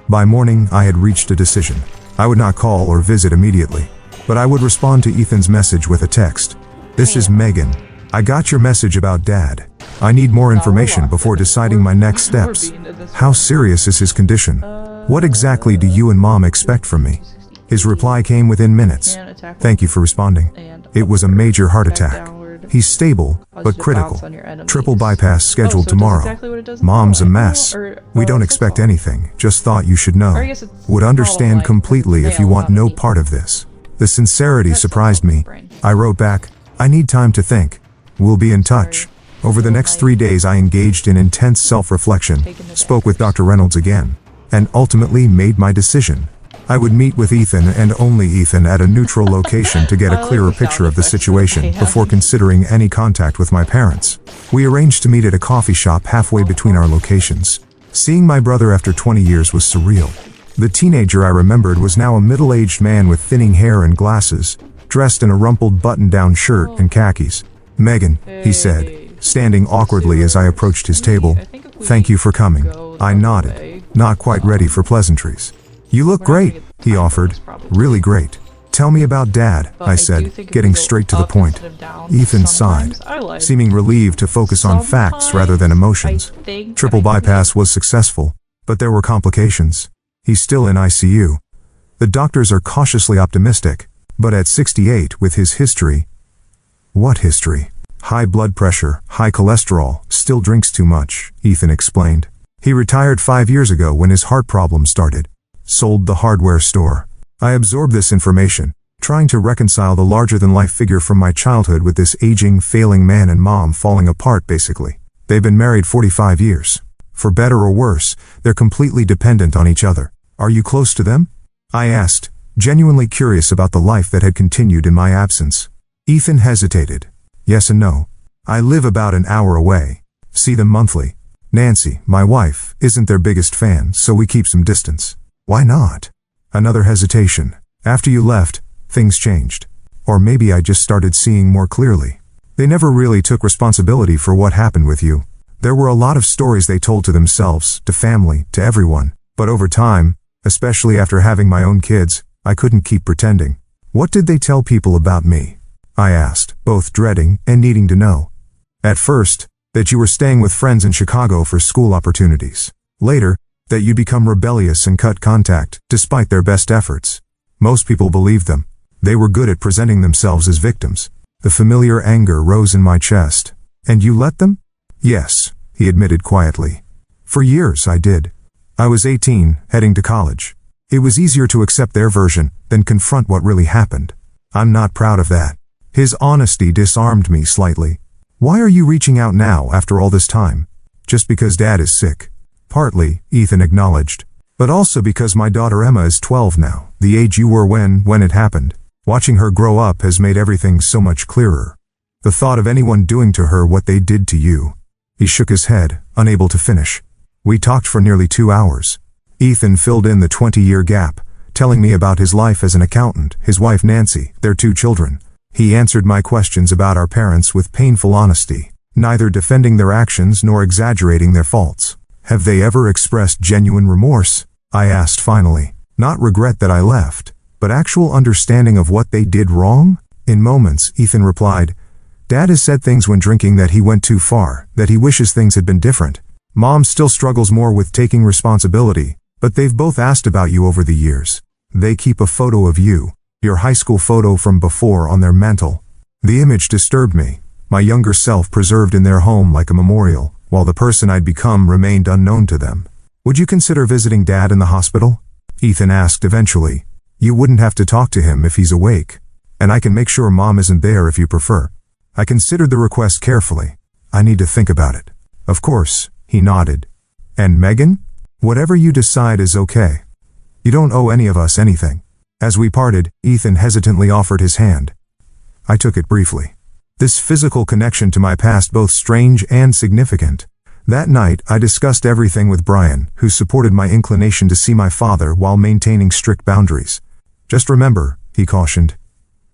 By morning, I had reached a decision. I would not call or visit immediately, but I would respond to Ethan's message with a text. "This is Megan. I got your message about Dad. I need more information before deciding my next steps. How serious is his condition? What exactly do you and Mom expect from me?" His reply came within minutes. "Thank you for responding. It was a major heart attack. He's stable, but critical. Triple bypass scheduled tomorrow. Mom's a mess. We don't expect anything, just thought you should know. Would understand completely if you want no part of this." The sincerity surprised me. I wrote back, "I need time to think. We'll be in touch." Over the next 3 days, I engaged in intense self-reflection, spoke with Dr. Reynolds again, and ultimately made my decision. I would meet with Ethan, and only Ethan, at a neutral location to get a clearer picture of the situation before considering any contact with my parents. We arranged to meet at a coffee shop halfway between our locations. Seeing my brother after 20 years was surreal. The teenager I remembered was now a middle-aged man with thinning hair and glasses, dressed in a rumpled button-down shirt and khakis. "Megan," he said, standing awkwardly as I approached his table. "Thank you for coming." I nodded, not quite ready for pleasantries. "You look great," he offered. "Really great." "Tell me about Dad," I said, getting straight to the point. Ethan sighed, seeming relieved to focus on facts rather than emotions. Triple bypass was successful, but there were complications. He's still in ICU. The doctors are cautiously optimistic, but at 68 with his history. What history? High blood pressure, high cholesterol, still drinks too much, Ethan explained. He retired 5 years ago when his heart problem started. Sold the hardware store. I absorbed this information, trying to reconcile the larger-than-life figure from my childhood with this aging, failing man and Mom falling apart basically. They've been married 45 years. For better or worse, they're completely dependent on each other. Are you close to them? I asked, genuinely curious about the life that had continued in my absence. Ethan hesitated. Yes and no. I live about an hour away. See them monthly. Nancy, my wife, isn't their biggest fan, so we keep some distance. Why not? Another hesitation. After you left, things changed. Or maybe I just started seeing more clearly. They never really took responsibility for what happened with you. There were a lot of stories they told to themselves, to family, to everyone. But over time, especially after having my own kids, I couldn't keep pretending. What did they tell people about me? I asked, both dreading and needing to know. At first, that you were staying with friends in Chicago for school opportunities. Later, that you'd become rebellious and cut contact, despite their best efforts. Most people believed them. They were good at presenting themselves as victims. The familiar anger rose in my chest. And you let them? Yes, he admitted quietly. For years I did. I was 18, heading to college. It was easier to accept their version than confront what really happened. I'm not proud of that. His honesty disarmed me slightly. Why are you reaching out now after all this time? Just because Dad is sick. Partly, Ethan acknowledged. But also because my daughter Emma is 12 now, the age you were when it happened. Watching her grow up has made everything so much clearer. The thought of anyone doing to her what they did to you. He shook his head, unable to finish. We talked for nearly 2 hours. Ethan filled in the 20-year gap, telling me about his life as an accountant, his wife Nancy, their 2 children. He answered my questions about our parents with painful honesty, neither defending their actions nor exaggerating their faults. Have they ever expressed genuine remorse? I asked finally. Not regret that I left, but actual understanding of what they did wrong? In moments, Ethan replied, Dad has said things when drinking that he went too far, that he wishes things had been different. Mom still struggles more with taking responsibility, but they've both asked about you over the years. They keep a photo of you, your high school photo from before, on their mantle. The image disturbed me, my younger self preserved in their home like a memorial, while the person I'd become remained unknown to them. Would you consider visiting Dad in the hospital? Ethan asked eventually. You wouldn't have to talk to him if he's awake. And I can make sure Mom isn't there if you prefer. I considered the request carefully. I need to think about it. Of course, he nodded. And Megan? Whatever you decide is okay. You don't owe any of us anything. As we parted, Ethan hesitantly offered his hand. I took it briefly. This physical connection to my past both strange and significant. That night, I discussed everything with Brian, who supported my inclination to see my father while maintaining strict boundaries. Just remember, he cautioned,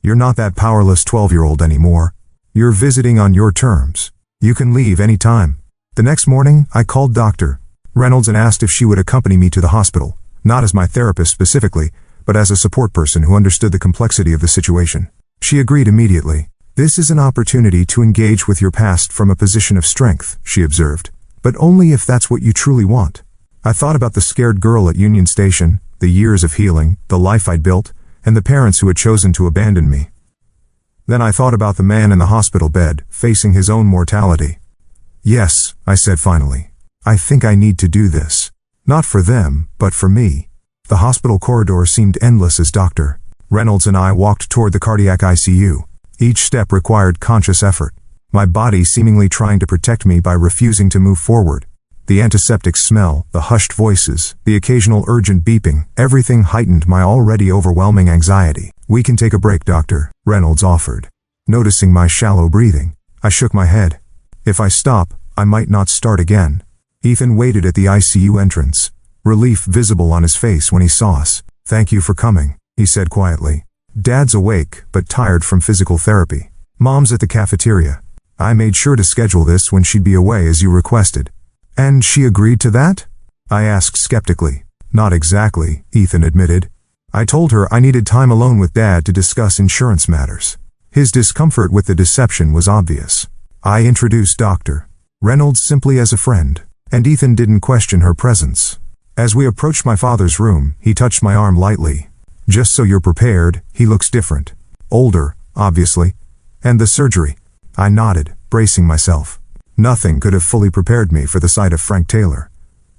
you're not that powerless 12-year-old anymore. You're visiting on your terms. You can leave any time. The next morning, I called Dr. Reynolds and asked if she would accompany me to the hospital, not as my therapist specifically, but as a support person who understood the complexity of the situation. She agreed immediately. This is an opportunity to engage with your past from a position of strength, she observed, but only if that's what you truly want. I thought about the scared girl at Union Station, the years of healing, the life I'd built, and the parents who had chosen to abandon me. Then I thought about the man in the hospital bed, facing his own mortality. Yes, I said finally. I think I need to do this. Not for them, but for me. The hospital corridor seemed endless as Dr. Reynolds and I walked toward the cardiac ICU. Each step required conscious effort, my body seemingly trying to protect me by refusing to move forward. The antiseptic smell, the hushed voices, the occasional urgent beeping, everything heightened my already overwhelming anxiety. We can take a break, Dr. Reynolds offered. Noticing my shallow breathing, I shook my head. If I stop, I might not start again. Ethan waited at the ICU entrance, relief visible on his face when he saw us. Thank you for coming, he said quietly. Dad's awake, but tired from physical therapy. Mom's at the cafeteria. I made sure to schedule this when she'd be away as you requested. And she agreed to that? I asked skeptically. Not exactly, Ethan admitted. I told her I needed time alone with Dad to discuss insurance matters. His discomfort with the deception was obvious. I introduced Dr. Reynolds simply as a friend, and Ethan didn't question her presence. As we approached my father's room, he touched my arm lightly. Just so you're prepared, he looks different. Older, obviously. And the surgery. I nodded, bracing myself. Nothing could have fully prepared me for the sight of Frank Taylor.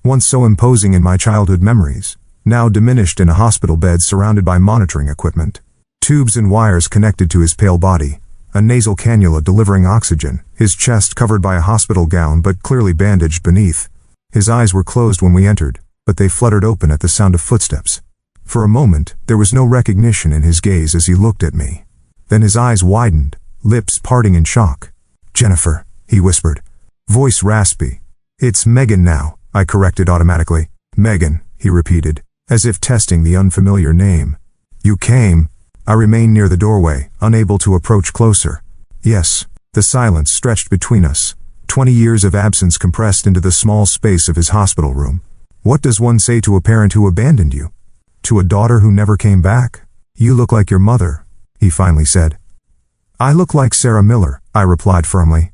Once so imposing in my childhood memories, now diminished in a hospital bed surrounded by monitoring equipment. Tubes and wires connected to his pale body. A nasal cannula delivering oxygen, his chest covered by a hospital gown but clearly bandaged beneath. His eyes were closed when we entered, but they fluttered open at the sound of footsteps. For a moment, there was no recognition in his gaze as he looked at me. Then his eyes widened, lips parting in shock. Jennifer, he whispered. Voice raspy. It's Megan now, I corrected automatically. Megan, he repeated, as if testing the unfamiliar name. You came. I remained near the doorway, unable to approach closer. Yes, the silence stretched between us. 20 years of absence compressed into the small space of his hospital room. What does one say to a parent who abandoned you? To a daughter who never came back? You look like your mother, he finally said. I look like Sarah Miller, I replied firmly.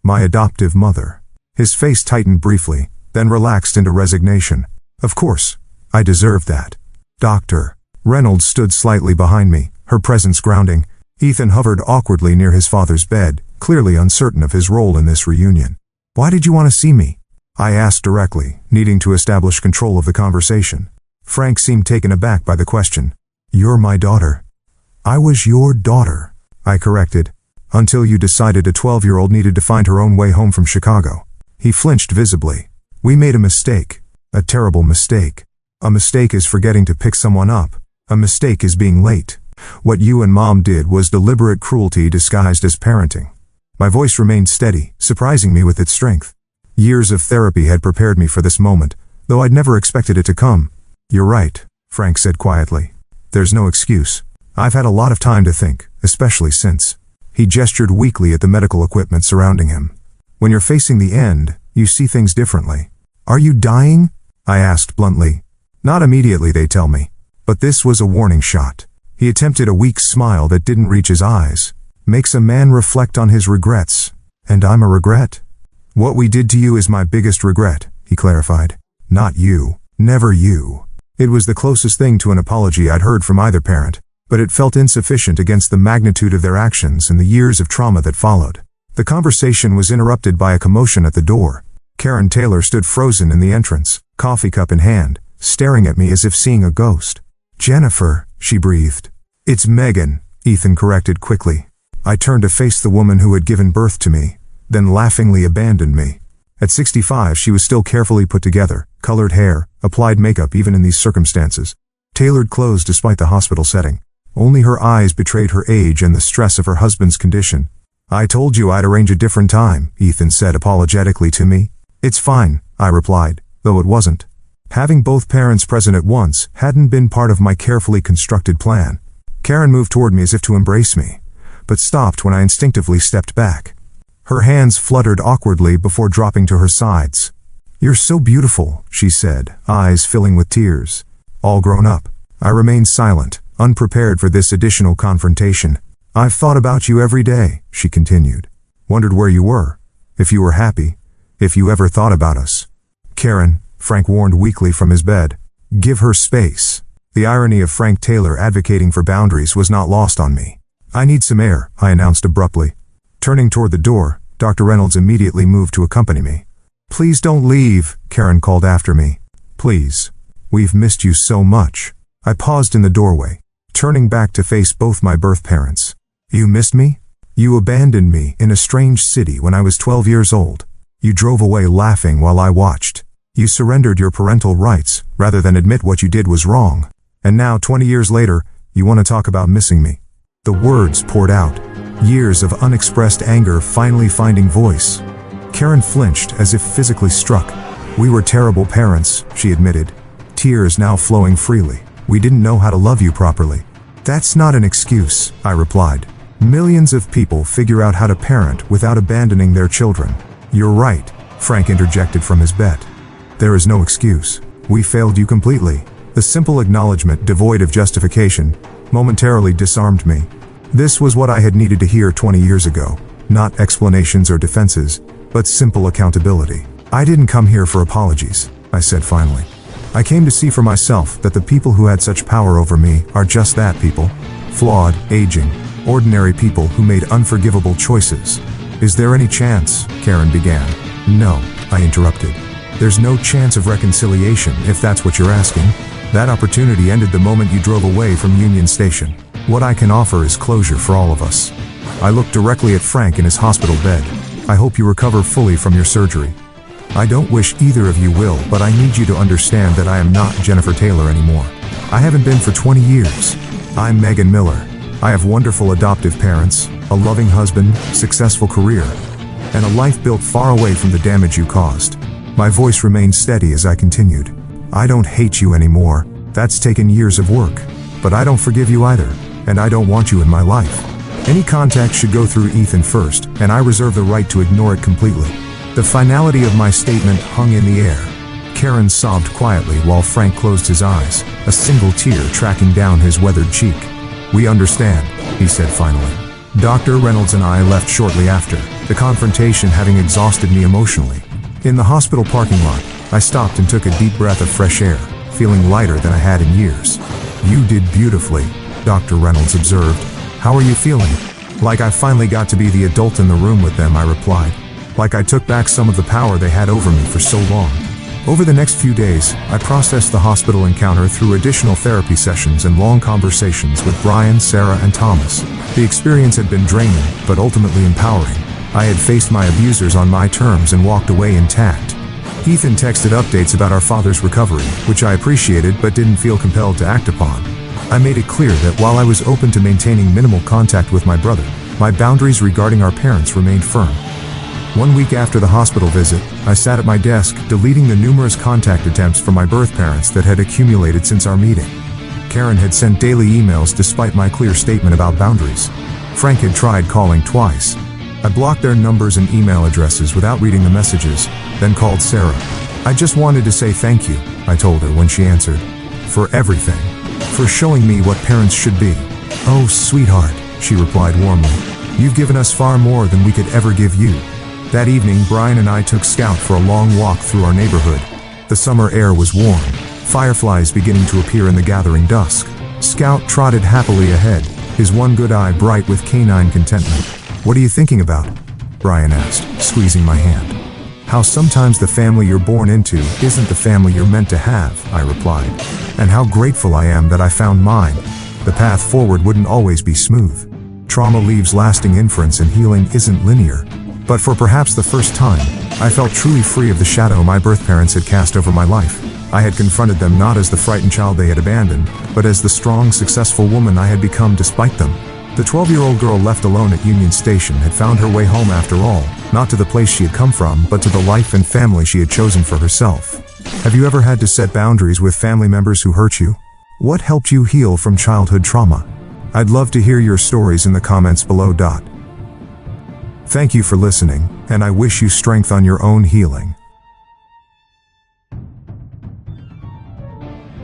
My adoptive mother. His face tightened briefly, then relaxed into resignation. Of course, I deserved that. Dr. Reynolds stood slightly behind me, her presence grounding. Ethan hovered awkwardly near his father's bed, clearly uncertain of his role in this reunion. "Why did you want to see me?" I asked directly, needing to establish control of the conversation. Frank seemed taken aback by the question. "You're my daughter." "I was your daughter," I corrected, "until you decided a 12-year-old needed to find her own way home from Chicago." He flinched visibly. "We made a mistake. A terrible mistake. A mistake is forgetting to pick someone up. A mistake is being late. What you and Mom did was deliberate cruelty disguised as parenting." My voice remained steady, surprising me with its strength. Years of therapy had prepared me for this moment, though I'd never expected it to come. "You're right," Frank said quietly. "There's no excuse. I've had a lot of time to think, especially since." He gestured weakly at the medical equipment surrounding him. "When you're facing the end, you see things differently." "Are you dying?" I asked bluntly. "Not immediately, they tell me. But this was a warning shot." He attempted a weak smile that didn't reach his eyes. "Makes a man reflect on his regrets. And I'm a regret." "What we did to you is my biggest regret," he clarified. "Not you. Never you." It was the closest thing to an apology I'd heard from either parent, but it felt insufficient against the magnitude of their actions and the years of trauma that followed. The conversation was interrupted by a commotion at the door. Karen Taylor stood frozen in the entrance, coffee cup in hand, staring at me as if seeing a ghost. "Jennifer," she breathed. "It's Megan," Ethan corrected quickly. I turned to face the woman who had given birth to me, then laughingly abandoned me. At 65, she was still carefully put together, colored hair, applied makeup even in these circumstances, tailored clothes despite the hospital setting. Only her eyes betrayed her age and the stress of her husband's condition. "I told you I'd arrange a different time," Ethan said apologetically to me. "It's fine," I replied, though it wasn't. Having both parents present at once hadn't been part of my carefully constructed plan. Karen moved toward me as if to embrace me, but stopped when I instinctively stepped back. Her hands fluttered awkwardly before dropping to her sides. "You're so beautiful," she said, eyes filling with tears. "All grown up." I remained silent, unprepared for this additional confrontation. "I've thought about you every day," she continued. "Wondered where you were, if you were happy, if you ever thought about us." "Karen," Frank warned weakly from his bed. "Give her space." The irony of Frank Taylor advocating for boundaries was not lost on me. "I need some air," I announced abruptly. Turning toward the door, Dr. Reynolds immediately moved to accompany me. "Please don't leave," Karen called after me. "Please. We've missed you so much." I paused in the doorway, turning back to face both my birth parents. "You missed me? You abandoned me in a strange city when I was 12 years old. You drove away laughing while I watched. You surrendered your parental rights rather than admit what you did was wrong. And now, 20 years later, you want to talk about missing me." The words poured out, years of unexpressed anger finally finding voice. Karen flinched as if physically struck. "We were terrible parents," she admitted, tears now flowing freely. "We didn't know how to love you properly." "That's not an excuse," I replied. "Millions of people figure out how to parent without abandoning their children." "You're right," Frank interjected from his bed. "There is no excuse. We failed you completely." The simple acknowledgement, devoid of justification, momentarily disarmed me. This was what I had needed to hear 20 years ago. Not explanations or defenses, but simple accountability. "I didn't come here for apologies," I said finally. "I came to see for myself that the people who had such power over me are just that, people. Flawed, aging, ordinary people who made unforgivable choices." "Is there any chance?" Karen began. "No," I interrupted. "There's no chance of reconciliation, if that's what you're asking. That opportunity ended the moment you drove away from Union Station. What I can offer is closure for all of us." I looked directly at Frank in his hospital bed. "I hope you recover fully from your surgery. I don't wish either of you will, but I need you to understand that I am not Jennifer Taylor anymore. I haven't been for 20 years. I'm Megan Miller. I have wonderful adoptive parents, a loving husband, successful career, and a life built far away from the damage you caused." My voice remained steady as I continued. "I don't hate you anymore. That's taken years of work. But I don't forgive you either, and I don't want you in my life. Any contact should go through Ethan first, and I reserve the right to ignore it completely." The finality of my statement hung in the air. Karen sobbed quietly while Frank closed his eyes, a single tear tracking down his weathered cheek. "We understand," he said finally. Dr. Reynolds and I left shortly after, the confrontation having exhausted me emotionally. In the hospital parking lot, I stopped and took a deep breath of fresh air, feeling lighter than I had in years. "You did beautifully," Dr. Reynolds observed, How are you feeling? Like I finally got to be the adult in the room with them, I replied. Like I took back some of the power they had over me for so long. Over the next few days, I processed the hospital encounter through additional therapy sessions and long conversations with Brian, Sarah, and Thomas. The experience had been draining, but ultimately empowering. I had faced my abusers on my terms and walked away intact. Ethan texted updates about our father's recovery, which I appreciated but didn't feel compelled to act upon. I made it clear that while I was open to maintaining minimal contact with my brother, my boundaries regarding our parents remained firm. 1 week after the hospital visit, I sat at my desk, deleting the numerous contact attempts from my birth parents that had accumulated since our meeting. Karen had sent daily emails despite my clear statement about boundaries. Frank had tried calling twice. I blocked their numbers and email addresses without reading the messages, then called Sarah. I just wanted to say thank you, I told her when she answered. For everything. For showing me what parents should be. Oh, sweetheart, she replied warmly. You've given us far more than we could ever give you. That evening, Brian and I took Scout for a long walk through our neighborhood. The summer air was warm, fireflies beginning to appear in the gathering dusk. Scout trotted happily ahead, his one good eye bright with canine contentment. What are you thinking about? Brian asked, squeezing my hand. How sometimes the family you're born into isn't the family you're meant to have, I replied. And how grateful I am that I found mine. The path forward wouldn't always be smooth. Trauma leaves lasting imprints and healing isn't linear. But for perhaps the first time, I felt truly free of the shadow my birth parents had cast over my life. I had confronted them not as the frightened child they had abandoned, but as the strong, successful woman I had become despite them. The 12-year-old girl left alone at Union Station had found her way home after all, not to the place she had come from, but to the life and family she had chosen for herself. Have you ever had to set boundaries with family members who hurt you? What helped you heal from childhood trauma? I'd love to hear your stories in the comments below. Thank you for listening, and I wish you strength on your own healing.